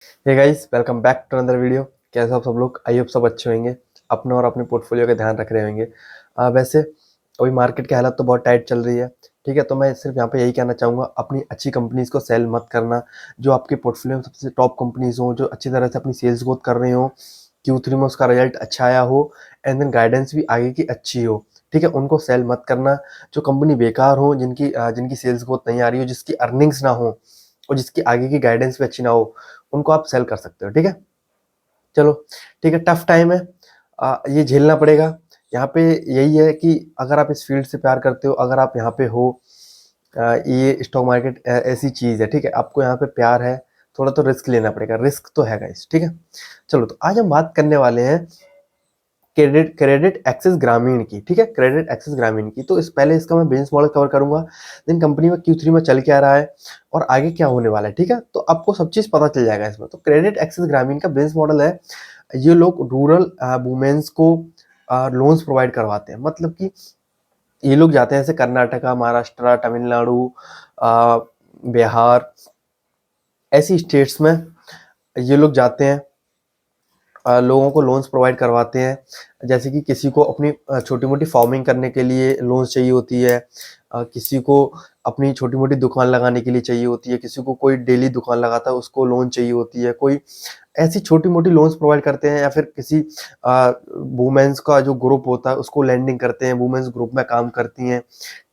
Hey guys, welcome back to another video. कैसे हो आप सब लोग? आई होप सब अच्छे होंगे, अपने और अपने पोर्टफोलियो का ध्यान रख रहे होंगे। वैसे अभी मार्केट की हालत तो बहुत टाइट चल रही है। ठीक है, तो मैं सिर्फ यहाँ पे यही कहना चाहूँगा, अपनी अच्छी कंपनीज को सेल मत करना। जो आपके पोर्टफोलियो में सबसे टॉप कंपनीज हों, जो अच्छी तरह से अपनी सेल्स ग्रोथ कर रही हों, Q3 में उसका रिजल्ट अच्छा आया हो, एंड देन गाइडेंस भी आगे की अच्छी हो, ठीक है, उनको सेल मत करना। जो कंपनी बेकार हो, जिनकी सेल्स ग्रोथ नहीं आ रही हो, जिसकी अर्निंग्स ना हो और जिसकी आगे की गाइडेंस भी अच्छी ना हो, उनको आप सेल कर सकते हो। ठीक है, चलो ठीक है। टफ टाइम है, ये झेलना पड़ेगा। यहाँ पे यही है कि अगर आप इस फील्ड से प्यार करते हो, अगर आप यहाँ पे हो, ये स्टॉक मार्केट ऐसी चीज़ है, ठीक है, आपको यहाँ पे प्यार है, थोड़ा तो रिस्क लेना पड़ेगा। रिस्क तो है गाइस, ठीक है। चलो, तो आज हम बात करने वाले हैं क्रेडिट क्रेडिट एक्सेस ग्रामीण की। ठीक है, क्रेडिट एक्सेस ग्रामीण की। तो इस पहले इसका मैं बिजनेस मॉडल कवर करूंगा, देन कंपनी में Q3 में चल क्या रहा है और आगे क्या होने वाला है। ठीक है, तो आपको सब चीज पता चल जाएगा इसमें। तो क्रेडिट एक्सेस ग्रामीण का बिजनेस मॉडल है, ये लोग रूरल वुमेन्स को लोन्स प्रोवाइड करवाते हैं। मतलब कि ये लोग जाते हैं, जैसे कर्नाटका, महाराष्ट्र, तमिलनाडु, बिहार, ऐसी स्टेट्स में ये लोग जाते हैं, लोगों को लोन्स प्रोवाइड करवाते हैं। जैसे कि किसी को अपनी छोटी मोटी फार्मिंग करने के लिए लोन्स चाहिए होती है, किसी को अपनी छोटी मोटी दुकान लगाने के लिए चाहिए होती है, किसी को कोई डेली दुकान लगाता है उसको लोन चाहिए होती है, कोई ऐसी छोटी मोटी लोन्स प्रोवाइड करते हैं। या फिर किसी वुमेन्स का जो ग्रुप होता है उसको लैंडिंग करते हैं, वुमेन्स ग्रुप में काम करती हैं।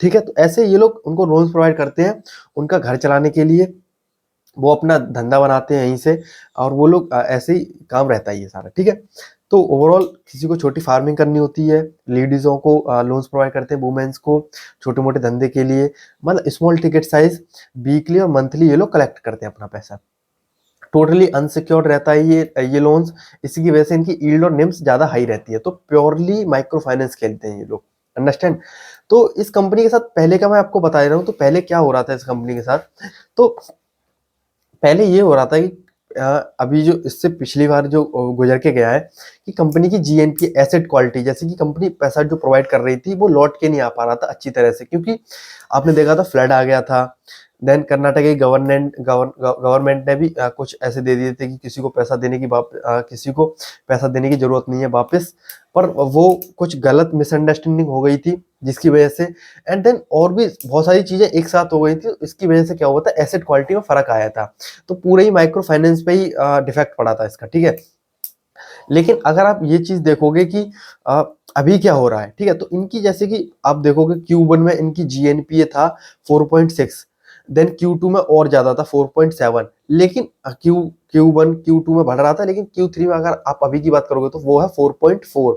ठीक है, तो ऐसे ये लोग उनको लोन्स प्रोवाइड करते हैं उनका घर चलाने के लिए। वो अपना धंधा बनाते हैं यहीं से, और वो लोग ऐसे ही काम रहता है ये सारा। ठीक है, तो ओवरऑल किसी को छोटी फार्मिंग करनी होती है, लेडीजों को लोन्स प्रोवाइड करते हैं, वुमेन्स को छोटे मोटे धंधे के लिए, मतलब स्मॉल टिकट साइज, वीकली और मंथली ये लोग कलेक्ट करते हैं अपना पैसा। टोटली अनसिक्योर्ड रहता है ये लोन्स। इसी की वजह से इनकी यील्ड और निम्स ज्यादा हाई रहती है। तो प्योरली माइक्रो फाइनेंस खेलते हैं ये लोग, अंडरस्टैंड। तो इस कंपनी के साथ पहले का मैं आपको बता रहा हूँ, तो पहले क्या हो रहा था इस कंपनी के साथ। तो पहले ये हो रहा था कि अभी जो इससे पिछली बार जो गुजर के गया है, कि कंपनी की GNP एसेट क्वालिटी, जैसे कि कंपनी पैसा जो प्रोवाइड कर रही थी वो लौट के नहीं आ पा रहा था अच्छी तरह से, क्योंकि आपने देखा था फ्लड आ गया था। देन कर्नाटक की गवर्नमेंट ने भी कुछ ऐसे दे दिए थे कि किसी को पैसा देने की जरूरत नहीं है वापस। पर वो कुछ गलत मिसअंडरस्टैंडिंग हो गई थी जिसकी वजह से, एंड देन और भी बहुत सारी चीजें एक साथ हो गई थी। इसकी वजह से क्या हुआ था, एसेट क्वालिटी में फर्क आया था। तो पूरे ही माइक्रो फाइनेंस पे ही डिफेक्ट पड़ा था इसका। ठीक है, लेकिन अगर आप ये चीज देखोगे कि अभी क्या हो रहा है, ठीक है, तो इनकी जैसे कि आप देखोगे Q1 में इनकी GNPA था 4.6, देन Q2 में और ज्यादा था 4.7, लेकिन Q1 Q2 में बढ़ रहा था, लेकिन Q3 में अगर आप अभी की बात करोगे तो वो है 4.4।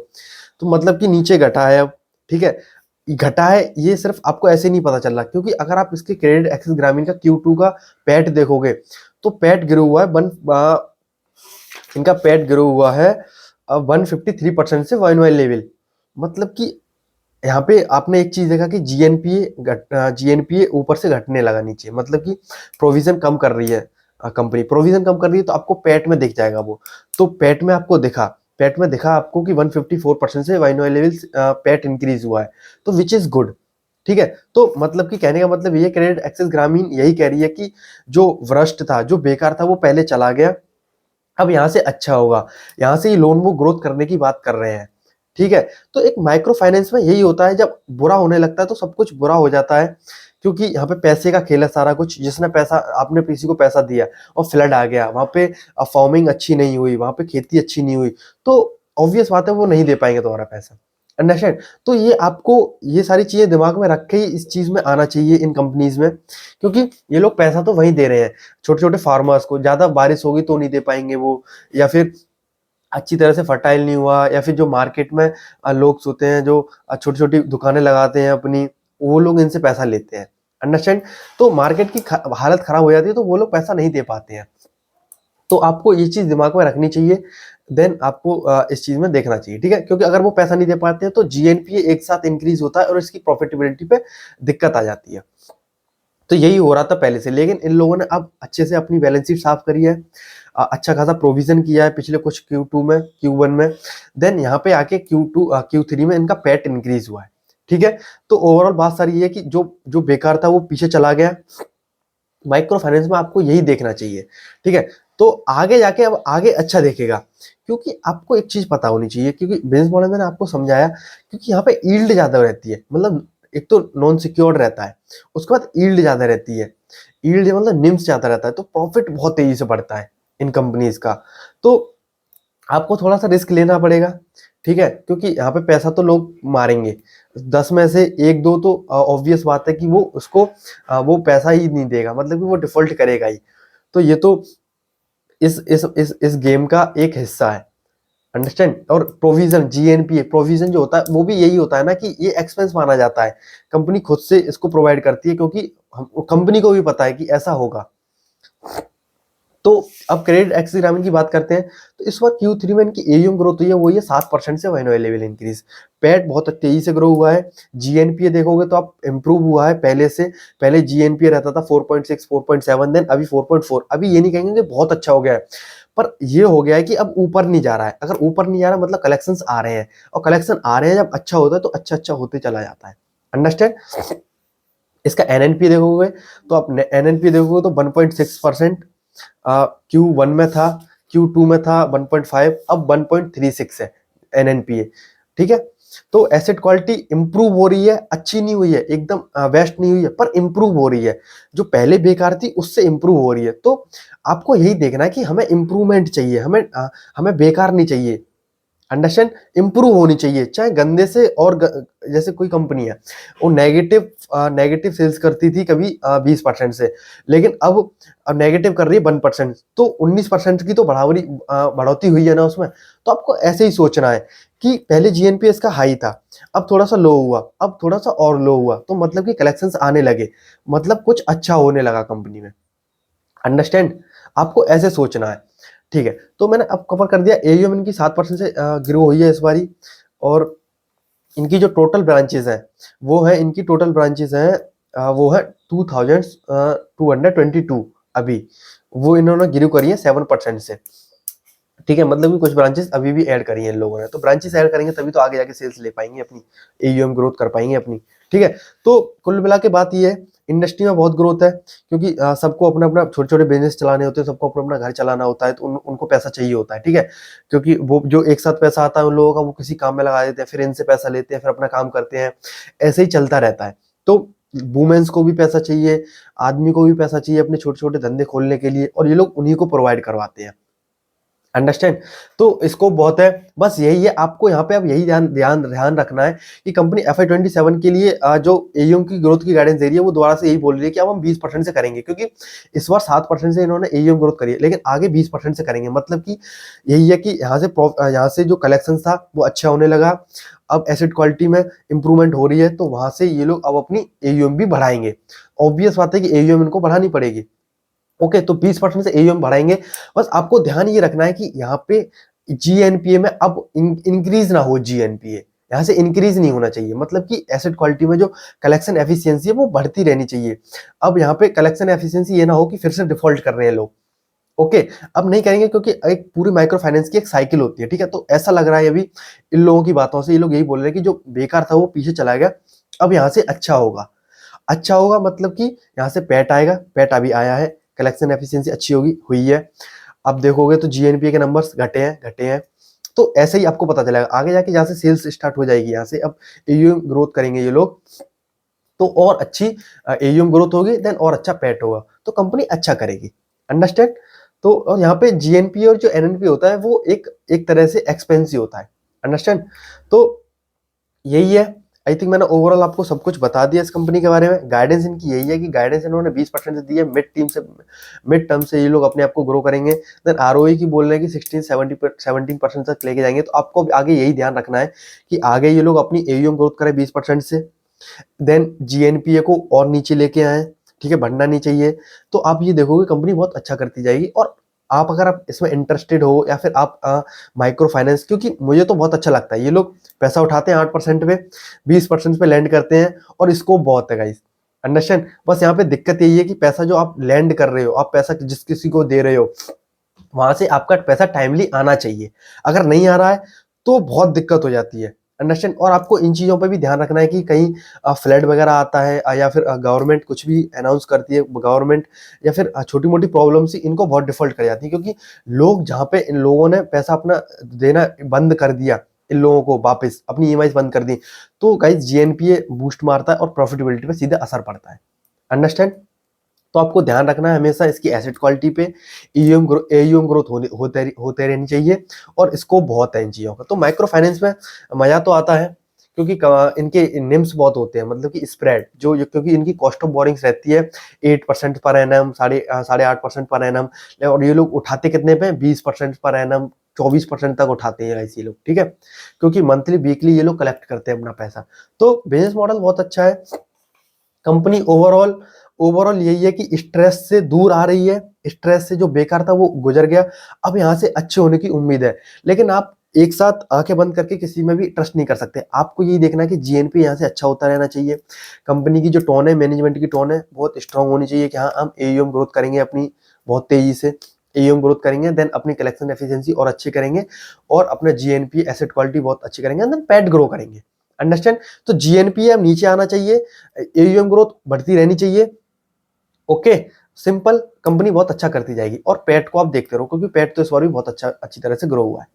तो मतलब कि नीचे घटा है अब। ठीक है, घटा है, ये सिर्फ आपको ऐसे नहीं पता चल रहा, क्योंकि अगर आप इसके क्रेडिट एक्सेस ग्रामीण का Q2 का पैट देखोगे तो पैट गिरा हुआ है इनका पैट गिरा हुआ है 153% से वाइन लेवल। मतलब कि यहाँ पे आपने एक चीज देखा कि जीएनपीए ऊपर से घटने लगा नीचे, मतलब कि प्रोविजन कम कर रही है। कंपनी प्रोविजन कम कर रही है, तो आपको पैट में दिख जाएगा वो। तो पैट में दिखा आपको कि 154% से वाइन लेवल पैट इंक्रीज हुआ है, तो विच इज गुड। ठीक है, तो मतलब कि कहने का मतलब ये क्रेडिट एक्सेस ग्रामीण यही कह रही है कि जो वृष्ट था, जो बेकार था, वो पहले चला गया, अब यहाँ से अच्छा होगा। यहाँ से ये लोन वो ग्रोथ करने की बात कर रहे हैं। ठीक है, तो एक माइक्रो फाइनेंस में यही होता है, जब बुरा होने लगता है तो सब कुछ बुरा हो जाता है, क्योंकि यहाँ पे पैसे का खेल है सारा कुछ। जिसने पैसा, आपने किसी को पैसा दिया और फ्लड आ गया, वहां पे फार्मिंग अच्छी नहीं हुई, वहां पे खेती अच्छी नहीं हुई, तो ऑब्वियस बात है वो नहीं दे पाएंगे तुम्हारा पैसा। अंडरस्टैंड। तो ये आपको ये सारी चीजें दिमाग में रख के ही इस चीज में आना चाहिए इन कंपनीज में, क्योंकि ये लोग पैसा तो वहीं दे रहे हैं छोटे छोटे फार्मर्स को। ज्यादा बारिश होगी तो नहीं दे पाएंगे वो, या फिर अच्छी तरह से फर्टाइल नहीं हुआ, या फिर जो मार्केट में लोग होते हैं जो छोटी छोटी दुकानें लगाते हैं अपनी, वो लोग इनसे पैसा लेते हैं। अंडरस्टैंड। तो मार्केट की हालत खराब हो जाती है तो वो लोग पैसा नहीं दे पाते हैं। तो आपको ये चीज दिमाग में रखनी चाहिए, देन आपको इस चीज में देखना चाहिए। ठीक है, क्योंकि अगर वो पैसा नहीं दे पाते हैं तो GNPA एक साथ इंक्रीज होता है और इसकी प्रॉफिटेबिलिटी पे दिक्कत आ जाती है। तो यही हो रहा था पहले से, लेकिन इन लोगों ने अब अच्छे से अपनी बैलेंस शीट साफ करी है, अच्छा खासा प्रोविजन किया है पिछले कुछ Q2 में, Q1 में, देन यहाँ पे आके Q3 में इनका पैट इंक्रीज हुआ है। ठीक है, तो ओवरऑल बात सारी ये है कि जो जो बेकार था वो पीछे चला गया। माइक्रो फाइनेंस में आपको यही देखना चाहिए। ठीक है, तो आगे जाके अब आगे अच्छा देखेगा, क्योंकि आपको एक चीज पता होनी चाहिए, क्योंकि बिजनेस मॉडल मैंने आपको समझाया, क्योंकि यहाँ पे यील्ड ज्यादा रहती है, मतलब एक तो नॉन सिक्योर्ड रहता है, उसके बाद यील्ड ज्यादा रहती है, यील्ड मतलब निम्स ज्यादा रहता है, तो प्रॉफिट बहुत तेजी से बढ़ता है इन कंपनीज का। तो आपको थोड़ा सा रिस्क लेना पड़ेगा, ठीक है, क्योंकि यहाँ पे पैसा तो लोग मारेंगे, 10 में से एक दो तो ऑब्वियस बात है कि वो उसको वो पैसा ही नहीं देगा, मतलब कि वो डिफॉल्ट करेगा ही। तो ये तो इस गेम का एक हिस्सा है, अंडरस्टैंड। और प्रोविजन, जीएनपीए प्रोविजन जो होता है वो भी यही होता है ना, कि ये एक्सपेंस माना जाता है, कंपनी खुद से इसको प्रोवाइड करती है, क्योंकि कंपनी को भी पता है कि ऐसा होगा। तो अब क्रेडिट एक्सेस ग्रामीण की बात करते हैं, तो इस बार Q3 में इनकी एयूएम ग्रोथ हुई है, वो ये 7% से वाइनो लेवल इंक्रीज, पैट बहुत तेजी से ग्रो हुआ है। जीएनपीए देखोगे तो आप इंप्रूव हुआ है पहले से, पहले जीएनपीए रहता था 4.6 4.7, देन अभी 4.4, अभी ये नहीं कहेंगे कि बहुत अच्छा हो गया है, पर ये हो गया है कि अब ऊपर नहीं जा रहा है। अगर ऊपर नहीं जा रहा मतलब कलेक्शंस आ रहे हैं, और कलेक्शन आ रहे हैं जब अच्छा होता है तो अच्छा अच्छा होते चला जाता है, अंडरस्टैंड। इसका एनएनपी देखोगे तो आप एनएनपी देखोगे तो 1.6% Q1 में था, Q2 में था 1.5, अब 1.36 है एनएनपीए, ठीक है। तो एसेट क्वालिटी इंप्रूव हो रही है, अच्छी नहीं हुई है, एकदम बेस्ट नहीं हुई है, पर इंप्रूव हो रही है, जो पहले बेकार थी उससे इंप्रूव हो रही है। तो आपको यही देखना है कि हमें इंप्रूवमेंट चाहिए, हमें बेकार नहीं चाहिए, अंडरस्टैंड, इंप्रूव होनी चाहिए, चाहे गंदे से और जैसे कोई कंपनी है वो नेगेटिव सेल्स करती थी कभी 20% से, लेकिन अब नेगेटिव कर रही है 1%, तो 19% की तो बढ़ोतरी हुई है ना उसमें। तो आपको ऐसे ही सोचना है कि पहले जीएनपीएस का हाई था, अब थोड़ा सा लो हुआ, अब थोड़ा सा और लो हुआ, तो मतलब कि कलेक्शंस आने लगे, मतलब कुछ अच्छा होने लगा कंपनी में, अंडरस्टैंड। आपको ऐसे सोचना है, ठीक है। तो मैंने अब कवर कर दिया, एयूएम इनकी 7% से ग्रो हुई है इस बारी, और इनकी जो टोटल ब्रांचेस हैं वो है, इनकी टोटल ब्रांचेस हैं वो है 2222 अभी, वो इन्होंने ग्रो करी है 7% से, ठीक है, मतलब कि कुछ ब्रांचेस अभी भी ऐड करी है इन लोगों ने, तो ब्रांचेस ऐड करेंगे तभी तो आगे जाके सेल्स ले पाएंगे अपनी, एयूएम ग्रोथ कर पाएंगे अपनी, ठीक है। तो कुल मिला के बात ये है, इंडस्ट्री में बहुत ग्रोथ है, क्योंकि सबको अपना अपना छोटे छोटे बिजनेस चलाने होते हैं, सबको अपना अपना घर चलाना होता है, तो उनको पैसा चाहिए होता है, ठीक है, क्योंकि वो जो एक साथ पैसा आता है उन लोगों का, वो किसी काम में लगा देते हैं, फिर इनसे पैसा लेते हैं, फिर अपना काम करते हैं, ऐसे ही चलता रहता है। तो वुमेन्स को भी पैसा चाहिए, आदमी को भी पैसा चाहिए अपने छोटे छोटे धंधे खोलने के लिए, और ये लोग उन्हीं को प्रोवाइड करवाते हैं, अंडरस्टैंड। तो स्कोप बहुत है, बस यही है, आपको यहाँ पे अब यही ध्यान ध्यान ध्यान रखना है कि कंपनी FY27 के लिए जो एयूएम की ग्रोथ की गाइडेंस दे रही है, वो दोबारा से यही बोल रही है कि अब हम 20% से करेंगे, क्योंकि इस बार 7% से इन्होंने एयूएम ग्रोथ करी है, लेकिन आगे 20% से करेंगे, मतलब कि यही है कि यहाँ से जो कलेक्शन था वो अच्छा होने लगा, अब एसेट क्वालिटी में इंप्रूवमेंट हो रही है, तो वहां से ये लोग अब अपनी एयूएम भी बढ़ाएंगे, ऑब्वियस बात है कि एयूएम इनको बढ़ानी पड़ेगी, ओके। तो 20% से एयूएम बढ़ाएंगे, बस आपको ध्यान ये रखना है कि यहाँ पे जीएनपीए में अब इंक्रीज ना हो, जीएनपीए यहाँ से इंक्रीज नहीं होना चाहिए, मतलब कि एसेट क्वालिटी में जो कलेक्शन एफिशिएंसी है वो बढ़ती रहनी चाहिए। अब यहाँ पे कलेक्शन एफिशिएंसी ये ना हो कि फिर से डिफॉल्ट कर रहे हैं लोग, ओके, अब नहीं करेंगे, क्योंकि एक पूरी माइक्रो फाइनेंस की एक साइकिल होती है, ठीक है। तो ऐसा लग रहा है अभी इन लोगों की बातों से, ये लोग यही बोल रहे हैं कि जो बेकार था वो पीछे चला गया, अब यहाँ से अच्छा होगा, अच्छा होगा, मतलब कि यहाँ से पैट आएगा, पैट अभी आया है, कलेक्शन एफिशिएंसी अच्छी होगी, हुई है। अब देखोगे तो जीएनपीए के नंबर्स घटे हैं, तो ऐसे ही आपको पता चलेगा आगे जाके, जहाँ से सेल्स स्टार्ट हो जाएगी, यहाँ से अब एयूएम ग्रोथ करेंगे ये लोग, तो और अच्छी एयूएम ग्रोथ होगी, देन और अच्छा पैट होगा, तो कंपनी अच्छा करेगी, अंडरस्टैंड। तो और यहाँ पे जीएनपी और जो एनएनपी होता है वो एक एक तरह से एक्सपेंसिव होता है, अंडरस्टैंड। तो यही है, आई थिंक मैंने ओवरऑल आपको सब कुछ बता दिया इस कंपनी के बारे में। गाइडेंस इनकी यही है कि गाइडेंस इन्होंने 20% से दी है, मिड टर्म से ये लोग अपने आप को ग्रो करेंगे, देन आरओई की बोल रहे हैं कि 17% तक लेके जाएंगे, तो आपको आगे यही ध्यान रखना है कि आगे ये लोग अपनी एयूएम ग्रोथ करें 20% से, देन जीएनपीए को और नीचे लेके आए, ठीक है, बढ़ना नहीं चाहिए, तो आप ये देखोगे कंपनी बहुत अच्छा करती जाएगी। और आप अगर आप इसमें इंटरेस्टेड हो, या फिर आप माइक्रो फाइनेंस, क्योंकि मुझे तो बहुत अच्छा लगता है, ये लोग पैसा उठाते हैं 8% पे, 20% पे लैंड करते हैं, और स्कोप बहुत है गाइस, अंडरस्टैंड। बस यहाँ पे दिक्कत यही है कि पैसा जो आप लैंड कर रहे हो, आप पैसा जिस किसी को दे रहे हो, वहां से आपका पैसा टाइमली आना चाहिए, अगर नहीं आ रहा है तो बहुत दिक्कत हो जाती है, अंडरस्टैंड। और आपको इन चीज़ों पे भी ध्यान रखना है कि कहीं फ्लड वगैरह आता है या फिर गवर्नमेंट कुछ भी अनाउंस करती है गवर्नमेंट, या फिर छोटी मोटी प्रॉब्लम्स ही इनको बहुत डिफॉल्ट कर जाती है, क्योंकि लोग जहाँ पे इन लोगों ने पैसा अपना देना बंद कर दिया, इन लोगों को वापस अपनी ईएमआई बंद कर दी, तो गाइस जीएनपीए बूस्ट मारता है और प्रॉफिटेबिलिटी पे सीधा असर पड़ता है। अंडरस्टैंड। तो आपको ध्यान रखना है हमेशा इसकी एसेट क्वालिटी पे, एयूएम ग्रोथ होते रहनी चाहिए, और स्कोप बहुत है इन चीज़ों का। तो माइक्रो फाइनेंस में मजा तो आता है, क्योंकि इनके निम्स बहुत होते हैं, मतलब कि स्प्रेड क्योंकि इनकी कॉस्ट ऑफ बोरिंग्स रहती है 8% पर एनम, 8.5% पर एनम, और ये लोग उठाते कितने पे, 20% पर एनम, 24% तक उठाते हैं ऐसे लोग, ठीक है, क्योंकि मंथली वीकली ये लोग कलेक्ट करते हैं अपना पैसा। तो बिजनेस मॉडल बहुत अच्छा है। कंपनी ओवरऑल ओवरऑल यही है कि स्ट्रेस से दूर आ रही है, स्ट्रेस से जो बेकार था वो गुजर गया, अब यहाँ से अच्छे होने की उम्मीद है। लेकिन आप एक साथ आंखें बंद करके किसी में भी ट्रस्ट नहीं कर सकते, आपको यही देखना है कि जीएनपी यहाँ से अच्छा होता रहना चाहिए। कंपनी की जो टोन है, मैनेजमेंट की टोन है, बहुत स्ट्रांग होनी चाहिए कि हाँ हम एयूएम ग्रोथ करेंगे अपनी बहुत तेजी से, एयूएम ग्रोथ करेंगे, देन अपनी कलेक्शन एफिशिएंसी और अच्छी करेंगे, और अपना जीएनपी एसेट क्वालिटी बहुत अच्छी करेंगे, देन पैट ग्रो करेंगे। अंडरस्टैंड। तो जीएनपी अब नीचे आना चाहिए, एयूएम ग्रोथ बढ़ती रहनी चाहिए। ओके, सिंपल, कंपनी बहुत अच्छा करती जाएगी। और पैट को आप देखते रहो, क्योंकि पैट तो इस बार भी बहुत अच्छी तरह से ग्रो हुआ है।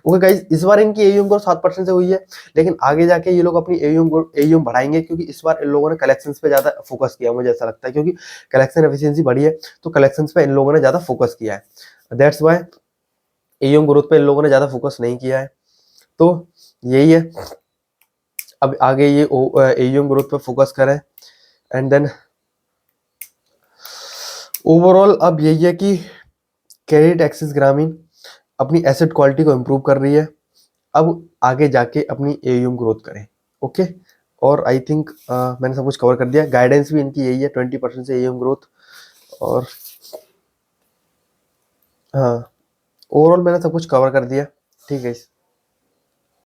ओके गाइस, इस बार इनकी एयूएम ग्रोथ 7% से हुई है, लेकिन आगे जाके ये लोग अपनी एयूएम बढ़ाएंगे, क्योंकि इस बार इन लोगों ने कलेक्शंस पे ज्यादा फोकस किया, मुझे ऐसा लगता है, क्योंकि कलेक्शन एफिशिएंसी बढ़ी है, तो कलेक्शंस पे इन लोगों ने ज्यादा फोकस किया है। दैट्स वाई एयूएम ग्रोथ पे इन लोगों ने ज्यादा फोकस नहीं किया है। तो यही है, अब आगे ये एयूएम ग्रोथ पे फोकस करें। एंड देन ओवरऑल अब यही है कि क्रेडिट एक्सिस ग्रामीण अपनी एसेट क्वालिटी को इम्प्रूव कर रही है, अब आगे जाके अपनी एयूएम ग्रोथ करें। ओके, और आई थिंक मैंने सब कुछ कवर कर दिया। गाइडेंस भी इनकी यही है, 20% से एयूएम ग्रोथ। और हाँ, ओवरऑल मैंने सब कुछ कवर कर दिया, ठीक है।